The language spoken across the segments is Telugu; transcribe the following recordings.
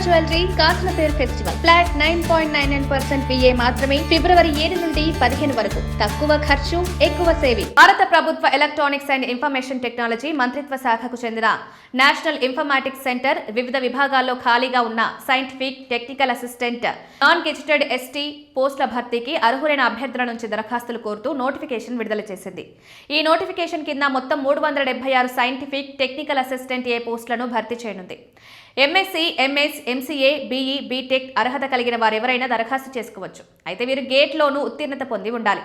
జ్యువెలరీ కాసులపేరు ఫెస్టివల్ ఫ్లాట్ 9.99% VA మాత్రమే ఫిబ్రవరి 7 నుండి 15 వరకు. తక్కువ ఖర్చు ఎక్కువ సేవింగ్. భారత ప్రభుత్వ ఎలక్ట్రానిక్స్ అండ్ ఇన్ఫర్మేషన్ టెక్నాలజీ మంత్రిత్వ శాఖకు చెందిన నేషనల్ ఇన్ఫర్మాటిక్స్ సెంటర్ వివిధ విభాగాల్లో ఖాళీగా ఉన్న scientific, technical assistant, non gazetted ST పోస్టుల భర్తీకి అర్హులైన అభ్యర్థుల నుంచి దరఖాస్తులు కోరుతూ నోటిఫికేషన్ విడుదల చేసింది. ఈ నోటిఫికేషన్ కింద మొత్తం 376 సైంటిఫిక్, టెక్నికల్ అసిస్టెంట్ పోస్టులను భర్తీ చేయనుంది. MSc, MS, MCA, BE, BTech అర్హత కలిగిన వారెవరైనా దరఖాస్తు చేసుకోవచ్చు. అయితే వీరు గేట్లోనూ ఉత్తీర్ణత పొంది ఉండాలి.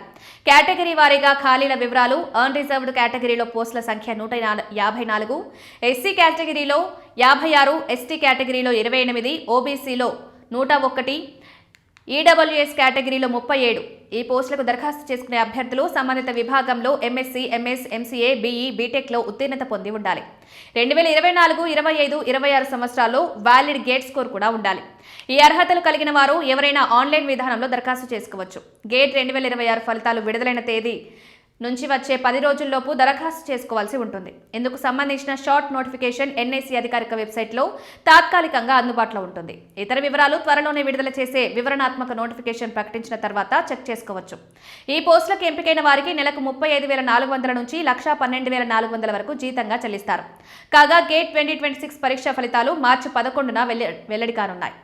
కేటగిరీ వారీగా ఖాళీల వివరాలు: అన్రిజర్వ్డ్ కేటగిరీలో పోస్టుల సంఖ్య 154, SC కేటగిరీలో 56, ST కేటగిరీలో 28, OBCలో 101, EWS కేటగిరీలో 37. ఈ పోస్టులకు దరఖాస్తు చేసుకునే అభ్యర్థులు సంబంధిత విభాగంలో MSc, MS, MCA, BE, BTechలో ఉత్తీర్ణత పొంది ఉండాలి. 2024, 25, 26 సంవత్సరాల్లో వ్యాలిడ్ గేట్ స్కోర్ కూడా ఉండాలి. ఈ అర్హతలు కలిగిన వారు ఎవరైనా ఆన్లైన్ విధానంలో దరఖాస్తు చేసుకోవచ్చు. గేట్ 2026 ఫలితాలు విడుదలైన తేదీ నుంచి వచ్చే 10 రోజుల్లోపు దరఖాస్తు చేసుకోవాల్సి ఉంటుంది. ఇందుకు సంబంధించిన షార్ట్ నోటిఫికేషన్ NIC అధికారిక వెబ్సైట్లో తాత్కాలికంగా అందుబాటులో ఉంటుంది. ఇతర వివరాలు త్వరలోనే విడుదల చేసే వివరణాత్మక నోటిఫికేషన్ ప్రకటించిన తర్వాత చెక్ చేసుకోవచ్చు. ఈ పోస్టులకు ఎంపికైన వారికి నెలకు 35,400 నుంచి 1,12,400 వరకు జీతంగా చెల్లిస్తారు. కాగా గేట్ 2026 పరీక్ష ఫలితాలు మార్చి 11న వెల్లడి కానున్నాయి.